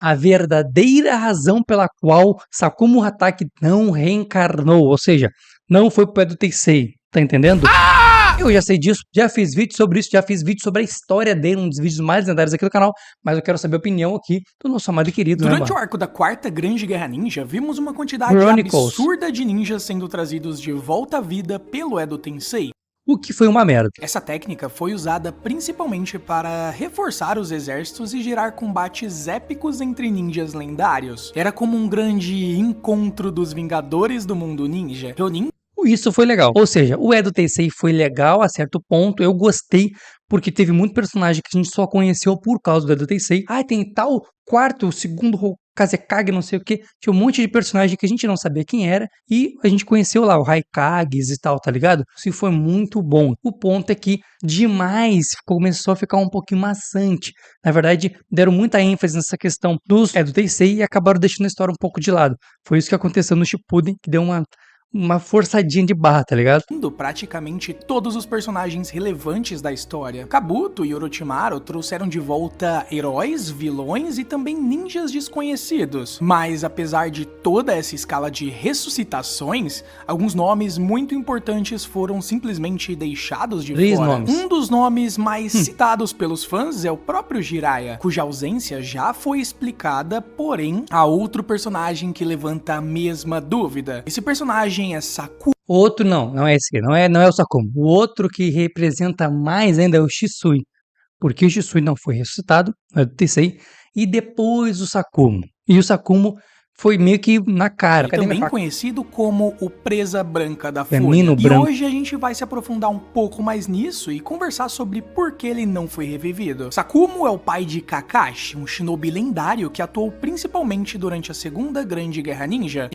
a verdadeira razão pela qual Sakumo Hatake não reencarnou, ou seja, não foi pro Edo Tensei, tá entendendo? Eu já sei disso, já fiz vídeo sobre isso, já fiz vídeo sobre a história dele, um dos vídeos mais lendários aqui do canal, mas eu quero saber a opinião aqui do nosso amado e querido, Durante né, o arco da Quarta Grande Guerra Ninja, vimos uma quantidade Chronicles, absurda de ninjas sendo trazidos de volta à vida pelo Edo Tensei. o que foi uma merda. Essa técnica foi usada principalmente para reforçar os exércitos e gerar combates épicos entre ninjas lendários. Era como um grande encontro dos Vingadores do mundo ninja, reunindo Isso foi legal. Ou seja, o Edo Tensei foi legal a certo ponto. Eu gostei porque teve muito personagem que a gente só conheceu por causa do Edo Tensei. Ah, tem tal quarto, segundo Kazekage, não sei o que. Tinha um monte de personagem que a gente não sabia quem era. E a gente conheceu lá o Haikages e tal, tá ligado? Isso foi muito bom. O ponto é que demais começou a ficar um pouquinho maçante. Na verdade, deram muita ênfase nessa questão dos Edo Tensei e acabaram deixando a história um pouco de lado. Foi isso que aconteceu no Shippuden, que deu uma forçadinha de barra, tá ligado? praticamente todos os personagens relevantes da história. Kabuto e Orochimaru trouxeram de volta heróis, vilões e também ninjas desconhecidos. Mas apesar de toda essa escala de ressuscitações, alguns nomes muito importantes foram simplesmente deixados de fora. Um dos nomes mais citados pelos fãs é o próprio Jiraiya, cuja ausência já foi explicada, porém, há outro personagem que levanta a mesma dúvida. Esse personagem é Sakumo. Outro não é esse aqui, não é o Sakumo. O outro que representa mais ainda é o Shisui, porque o Shisui não foi ressuscitado, é do Tensei, e depois o Sakumo. E o Sakumo foi meio que na cara. Cadê também conhecido como o Presa Branca da Folha. E hoje a gente vai se aprofundar um pouco mais nisso e conversar sobre por que ele não foi revivido. Sakumo é o pai de Kakashi, um shinobi lendário que atuou principalmente durante a Segunda Grande Guerra Ninja.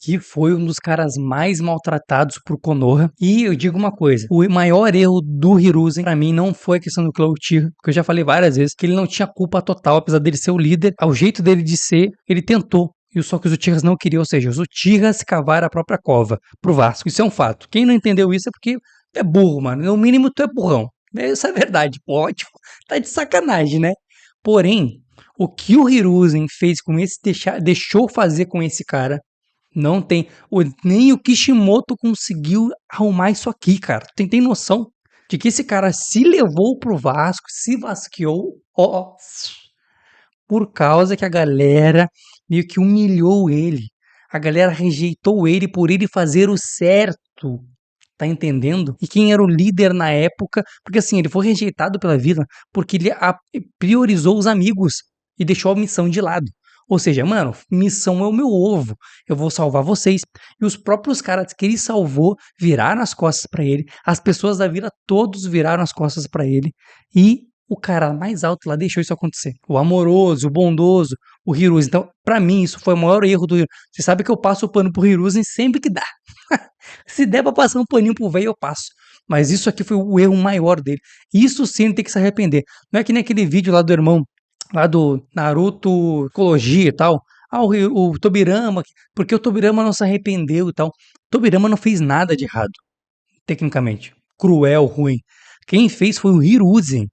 Que foi um dos caras mais maltratados por Konoha. E eu digo uma coisa, o maior erro do Hiruzen, pra mim, não foi a questão do Cloud Uchiha, porque eu já falei várias vezes que ele não tinha culpa total, apesar dele ser o líder, ao jeito dele de ser, ele tentou. E só que os Uchihas não queriam, ou seja, os Uchihas cavaram a própria cova pro Vasco. Isso é um fato. Quem não entendeu isso é porque é burro, mano. No mínimo, tu é burrão. Isso é verdade. Pô, ótimo. Tá de sacanagem, né? Porém, o que o Hiruzen fez com esse, deixou fazer com esse cara, não tem. Nem o Kishimoto conseguiu arrumar isso aqui, cara. Tem noção de que esse cara se levou pro Vasco, se vasqueou, por causa que a galera meio que humilhou ele. A galera rejeitou ele por ele fazer o certo. Tá entendendo? E quem era o líder na época? Porque assim, ele foi rejeitado pela vila porque ele priorizou os amigos e deixou a missão de lado. Ou seja, mano, missão é o meu ovo. Eu vou salvar vocês. E os próprios caras que ele salvou viraram as costas pra ele. As pessoas da vila todos viraram as costas pra ele. E o cara mais alto lá deixou isso acontecer. O amoroso, o bondoso, o Hiruzen. Então, pra mim, isso foi o maior erro do Hiruzen. Você sabe que eu passo o pano pro Hiruzen sempre que dá. Se der pra passar um paninho pro velho, eu passo. Mas isso aqui foi o erro maior dele. Isso sim ele tem que se arrepender. Não é que nem aquele vídeo lá do irmão, lá do Naruto Ecologia e tal. Ah, o Tobirama, porque o Tobirama não se arrependeu e tal. O Tobirama não fez nada de errado, tecnicamente. Cruel, ruim. Quem fez foi o Hiruzen.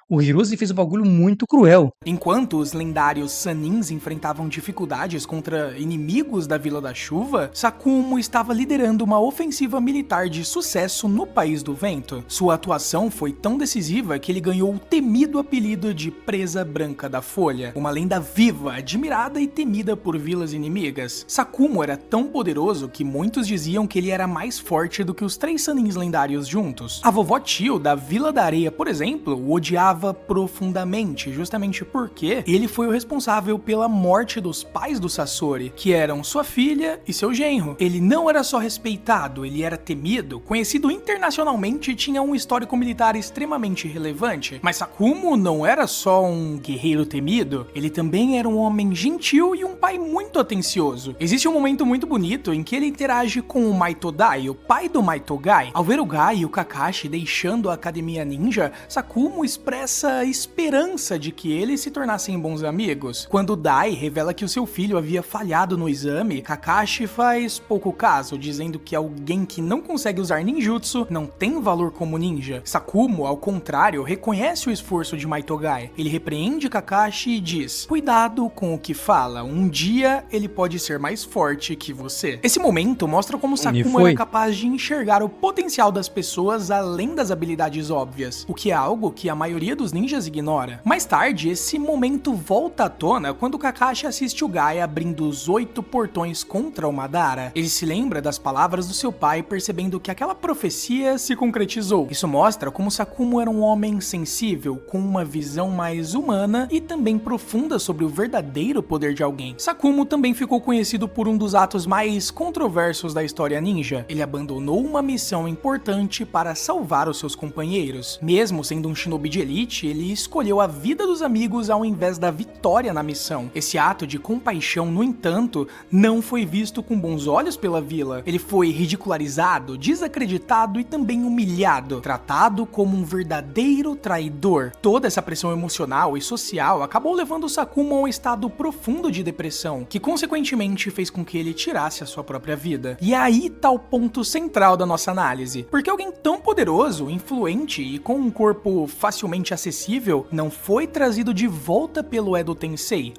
O Hiruzen fez um bagulho muito cruel. Enquanto os lendários Sanins enfrentavam dificuldades contra inimigos da Vila da Chuva, Sakumo estava liderando uma ofensiva militar de sucesso no País do Vento. Sua atuação foi tão decisiva que ele ganhou o temido apelido de Presa Branca da Folha, uma lenda viva, admirada e temida por vilas inimigas. Sakumo era tão poderoso que muitos diziam que ele era mais forte do que os 3 Sanins lendários juntos. A vovó Tio da Vila da Areia, por exemplo, o odiava profundamente, justamente porque ele foi o responsável pela morte dos pais do Sasori, que eram sua filha e seu genro. Ele não era só respeitado, ele era temido, conhecido internacionalmente e tinha um histórico militar extremamente relevante. Mas Sakumo não era só um guerreiro temido, ele também era um homem gentil e um pai muito atencioso. Existe um momento muito bonito em que ele interage com o Maitodai, o pai do Maitogai. Ao ver o Gai e o Kakashi deixando a academia ninja, Sakumo expressa essa esperança de que eles se tornassem bons amigos. Quando Dai revela que o seu filho havia falhado no exame, Kakashi faz pouco caso, dizendo que alguém que não consegue usar ninjutsu não tem valor como ninja. Sakumo, ao contrário, reconhece o esforço de Maitogai. Ele repreende Kakashi e diz: cuidado com o que fala, um dia ele pode ser mais forte que você. Esse momento mostra como Sakumo era capaz de enxergar o potencial das pessoas além das habilidades óbvias, o que é algo que a maioria dos ninjas ignora. Mais tarde, esse momento volta à tona quando Kakashi assiste o Gai abrindo os 8 portões contra o Madara. Ele se lembra das palavras do seu pai, percebendo que aquela profecia se concretizou. Isso mostra como Sakumo era um homem sensível, com uma visão mais humana e também profunda sobre o verdadeiro poder de alguém. Sakumo também ficou conhecido por um dos atos mais controversos da história ninja. Ele abandonou uma missão importante para salvar os seus companheiros. Mesmo sendo um shinobi de elite, ele escolheu a vida dos amigos ao invés da vitória na missão. Esse ato de compaixão, no entanto, não foi visto com bons olhos pela vila. Ele foi ridicularizado, desacreditado e também humilhado, tratado como um verdadeiro traidor. Toda essa pressão emocional e social acabou levando o Sakumo a um estado profundo de depressão, que consequentemente fez com que ele tirasse a sua própria vida. E aí tá o ponto central da nossa análise. Porque alguém tão poderoso, influente e com um corpo facilmente acessível não foi trazido de volta pelo Edo Tensei?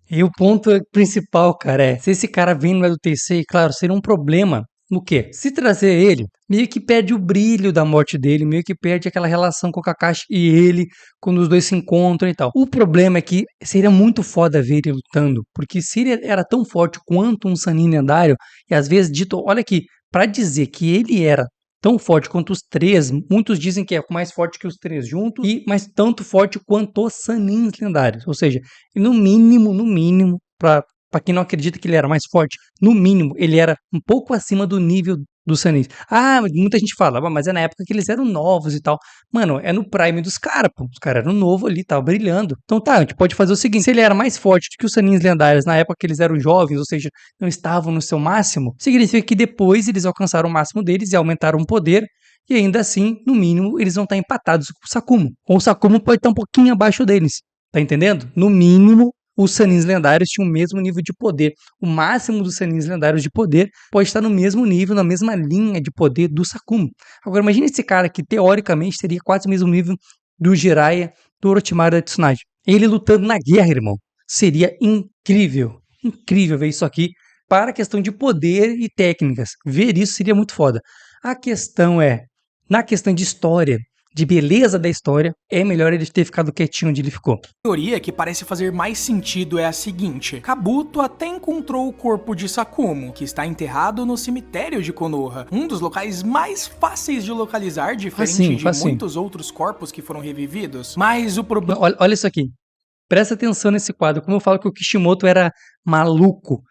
E o ponto principal, cara, é se esse cara vem no Edo Tensei, claro, seria um problema. No quê? Se trazer ele, meio que perde o brilho da morte dele, meio que perde aquela relação com o Kakashi e ele, quando os dois se encontram e tal. O problema é que seria muito foda ver ele lutando, porque se ele era tão forte quanto um Sannin lendário, e às vezes dito, olha aqui, pra dizer que ele era tão forte quanto os três, muitos dizem que é mais forte que os três juntos, mas tanto forte quanto os Sannins lendários, ou seja, no mínimo, pra quem não acredita que ele era mais forte, no mínimo, ele era um pouco acima do nível dos Sannins. Ah, muita gente fala, mas é na época que eles eram novos e tal. Mano, é no prime dos caras, pô. Os caras eram novos ali, tava brilhando. Então tá, a gente pode fazer o seguinte, se ele era mais forte do que os Sannins lendários na época que eles eram jovens, ou seja, não estavam no seu máximo, significa que depois eles alcançaram o máximo deles e aumentaram o poder, e ainda assim, no mínimo, eles vão estar empatados com o Sakumo. Ou o Sakumo pode estar um pouquinho abaixo deles, tá entendendo? No mínimo, os Sannins lendários tinham o mesmo nível de poder. O máximo dos Sannins lendários de poder pode estar no mesmo nível, na mesma linha de poder do Sakumo. Agora, imagine esse cara que, teoricamente, teria quase o mesmo nível do Jiraiya, do Orochimaru e da Tsunade. Ele lutando na guerra, irmão. Seria incrível. Incrível ver isso aqui para a questão de poder e técnicas. Ver isso seria muito foda. A questão é, na questão de história, de beleza da história, é melhor ele ter ficado quietinho onde ele ficou. A teoria que parece fazer mais sentido é a seguinte: Kabuto até encontrou o corpo de Sakumo, que está enterrado no cemitério de Konoha, um dos locais mais fáceis de localizar, diferente de muitos outros corpos que foram revividos. Mas o problema... Olha isso aqui. Presta atenção nesse quadro. Como eu falo que o Kishimoto era maluco.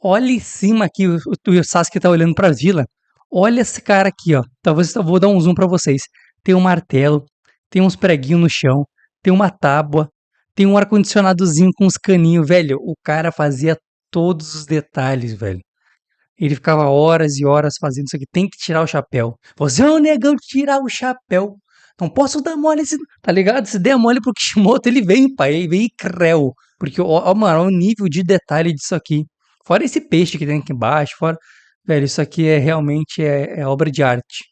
Olha em cima aqui, o Sasuke tá olhando pra vila. Olha esse cara aqui, ó. Talvez eu vou dar um zoom pra vocês. Tem um martelo, tem uns preguinhos no chão, tem uma tábua, tem um ar-condicionadozinho com uns caninhos, velho. O cara fazia todos os detalhes, velho. Ele ficava horas e horas fazendo isso aqui. Tem que tirar o chapéu. Você é um negão de tirar o chapéu. Não posso dar mole, tá ligado? Se der mole pro Kishimoto, ele vem, pai. Ele vem e creu. Porque, ó, mano, o nível de detalhe disso aqui. Fora esse peixe que tem aqui embaixo, fora... Velho, isso aqui é realmente obra de arte.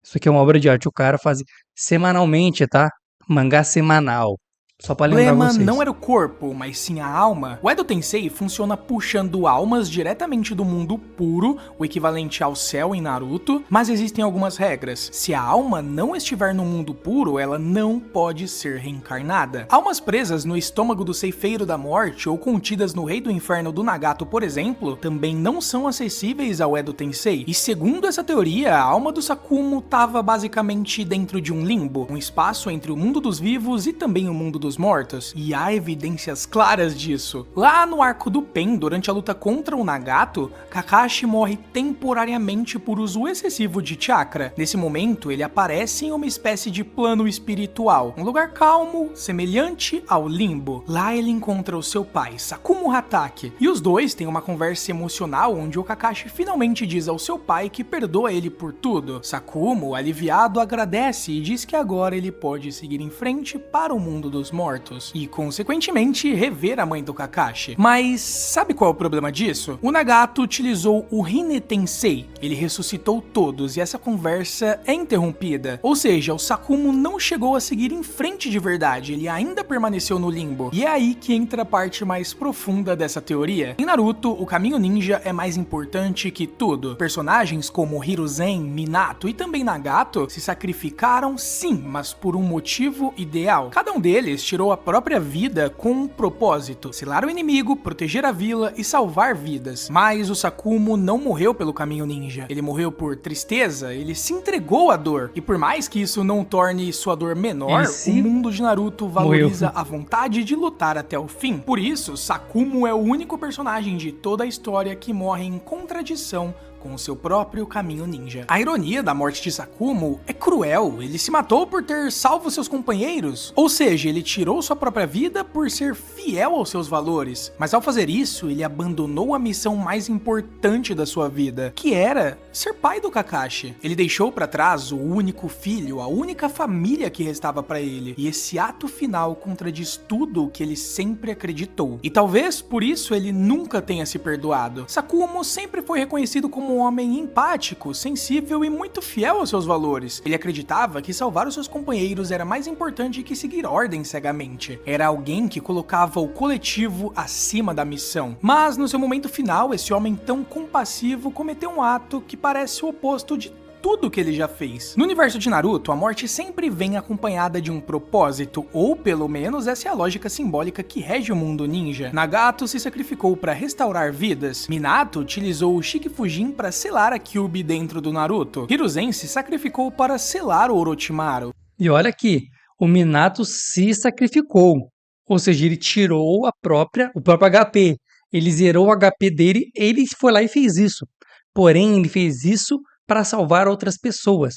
Isso aqui é uma obra de arte. O cara faz semanalmente, tá? Mangá semanal. Só pra lembrar vocês. O problema não era o corpo, mas sim a alma. O Edo Tensei funciona puxando almas diretamente do mundo puro, o equivalente ao céu em Naruto, mas existem algumas regras. Se a alma não estiver no mundo puro, ela não pode ser reencarnada. Almas presas no estômago do ceifeiro da morte ou contidas no rei do inferno do Nagato, por exemplo, também não são acessíveis ao Edo Tensei. E segundo essa teoria, a alma do Sakumo estava basicamente dentro de um limbo, um espaço entre o mundo dos vivos e também o mundo dos mortos, e há evidências claras disso. Lá no arco do Pen, durante a luta contra o Nagato, Kakashi morre temporariamente por uso excessivo de chakra. Nesse momento, ele aparece em uma espécie de plano espiritual, um lugar calmo, semelhante ao limbo. Lá ele encontra o seu pai, Sakumo Hatake, e os dois têm uma conversa emocional onde o Kakashi finalmente diz ao seu pai que perdoa ele por tudo. Sakumo, aliviado, agradece e diz que agora ele pode seguir em frente para o mundo dos mortos e, consequentemente, rever a mãe do Kakashi. Mas sabe qual é o problema disso? O Nagato utilizou o Hine Tensei, ele ressuscitou todos e essa conversa é interrompida. Ou seja, o Sakumo não chegou a seguir em frente de verdade, ele ainda permaneceu no limbo. E é aí que entra a parte mais profunda dessa teoria. Em Naruto, o caminho ninja é mais importante que tudo. Personagens como Hiruzen, Minato e também Nagato se sacrificaram sim, mas por um motivo ideal. Cada um deles tirou a própria vida com um propósito: selar o inimigo, proteger a vila e salvar vidas. Mas o Sakumo não morreu pelo caminho ninja. Ele morreu por tristeza, ele se entregou à dor. E por mais que isso não torne sua dor menor, o mundo de Naruto valoriza a vontade de lutar até o fim. Por isso, Sakumo é o único personagem de toda a história que morre em contradição com o seu próprio caminho ninja. A ironia da morte de Sakumo é cruel, ele se matou por ter salvo seus companheiros, ou seja, ele tirou sua própria vida por ser fiel aos seus valores, mas ao fazer isso, ele abandonou a missão mais importante da sua vida, que era ser pai do Kakashi. Ele deixou para trás o único filho, a única família que restava para ele, e esse ato final contradiz tudo o que ele sempre acreditou. E talvez por isso ele nunca tenha se perdoado. Sakumo sempre foi reconhecido como um homem empático, sensível e muito fiel aos seus valores. Ele acreditava que salvar os seus companheiros era mais importante que seguir ordens cegamente. Era alguém que colocava o coletivo acima da missão. Mas no seu momento final, esse homem tão compassivo cometeu um ato que parece o oposto de tudo que ele já fez. No universo de Naruto, a morte sempre vem acompanhada de um propósito, ou pelo menos essa é a lógica simbólica que rege o mundo ninja. Nagato se sacrificou para restaurar vidas, Minato utilizou o Shikifujin para selar a Kyuubi dentro do Naruto, Hiruzen se sacrificou para selar o Orochimaru. E olha aqui, o Minato se sacrificou, ou seja, ele tirou o próprio HP, ele zerou o HP dele, ele foi lá e fez isso. Porém, ele fez isso para salvar outras pessoas.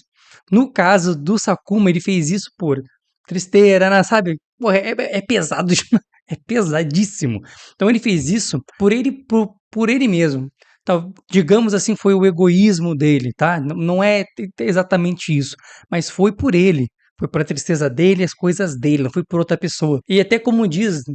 No caso do Sakumo, ele fez isso por tristeza, né, sabe? Pô, é pesado, é pesadíssimo. Então ele fez isso por ele mesmo. Então, digamos assim, foi o egoísmo dele, tá? Não é exatamente isso, mas foi por ele. Foi por a tristeza dele, as coisas dele, não foi por outra pessoa. E até como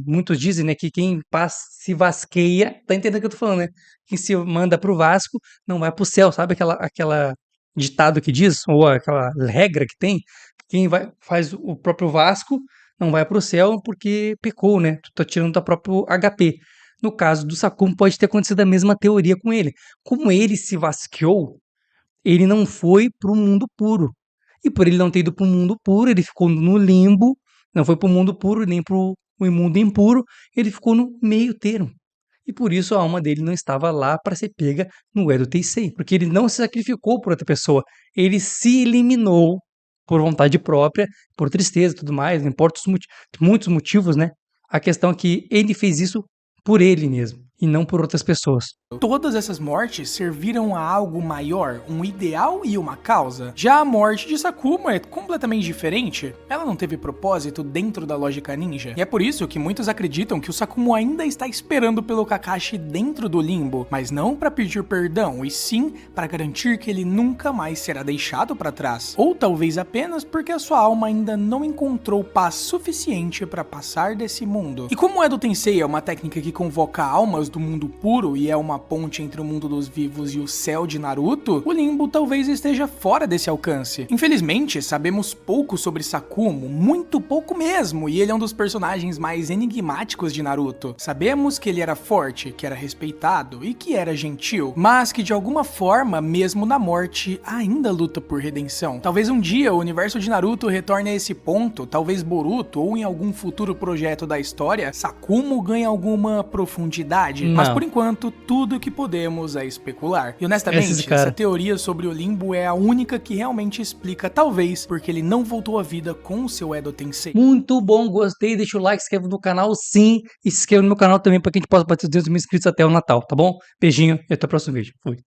muitos dizem, né, que quem se vasqueia, tá entendendo o que eu tô falando, né? Quem se manda pro Vasco não vai pro céu, sabe aquela ditado que diz, ou aquela regra que tem? Quem faz o próprio Vasco não vai pro céu porque pecou, né? Tu tá tirando do próprio HP. No caso do Sakumo, pode ter acontecido a mesma teoria com ele. Como ele se vasqueou, ele não foi pro mundo puro. E por ele não ter ido para o mundo puro, ele ficou no limbo, não foi para o mundo puro nem para o mundo impuro, ele ficou no meio termo. E por isso a alma dele não estava lá para ser pega no Edo Tensei, porque ele não se sacrificou por outra pessoa, ele se eliminou por vontade própria, por tristeza e tudo mais, não importa muitos motivos, né? A questão é que ele fez isso por ele mesmo e não por outras pessoas. Todas essas mortes serviram a algo maior, um ideal e uma causa. Já a morte de Sakumo é completamente diferente. Ela não teve propósito dentro da lógica ninja. E é por isso que muitos acreditam que o Sakumo ainda está esperando pelo Kakashi dentro do limbo, mas não para pedir perdão, e sim para garantir que ele nunca mais será deixado para trás. Ou talvez apenas porque a sua alma ainda não encontrou paz suficiente para passar desse mundo. E como o Edo Tensei é uma técnica que convoca almas do mundo puro e é uma ponte entre o mundo dos vivos e o céu de Naruto, o limbo talvez esteja fora desse alcance. Infelizmente, sabemos pouco sobre Sakumo, muito pouco mesmo, e ele é um dos personagens mais enigmáticos de Naruto. Sabemos que ele era forte, que era respeitado e que era gentil, mas que de alguma forma, mesmo na morte, ainda luta por redenção. Talvez um dia o universo de Naruto retorne a esse ponto, talvez Boruto ou em algum futuro projeto da história, Sakumo ganhe alguma profundidade Mas Não. por enquanto, tudo que podemos é especular. E Esse honestamente, cara. essa teoria sobre o limbo é a única que realmente explica, talvez, porque ele não voltou à vida com o seu Edo Tensei. Muito bom, gostei. Deixa o like, se inscreva no canal sim. E se inscreva no meu canal também para que a gente possa bater os 2 mil inscritos até o Natal, tá bom? Beijinho e até o próximo vídeo. Fui.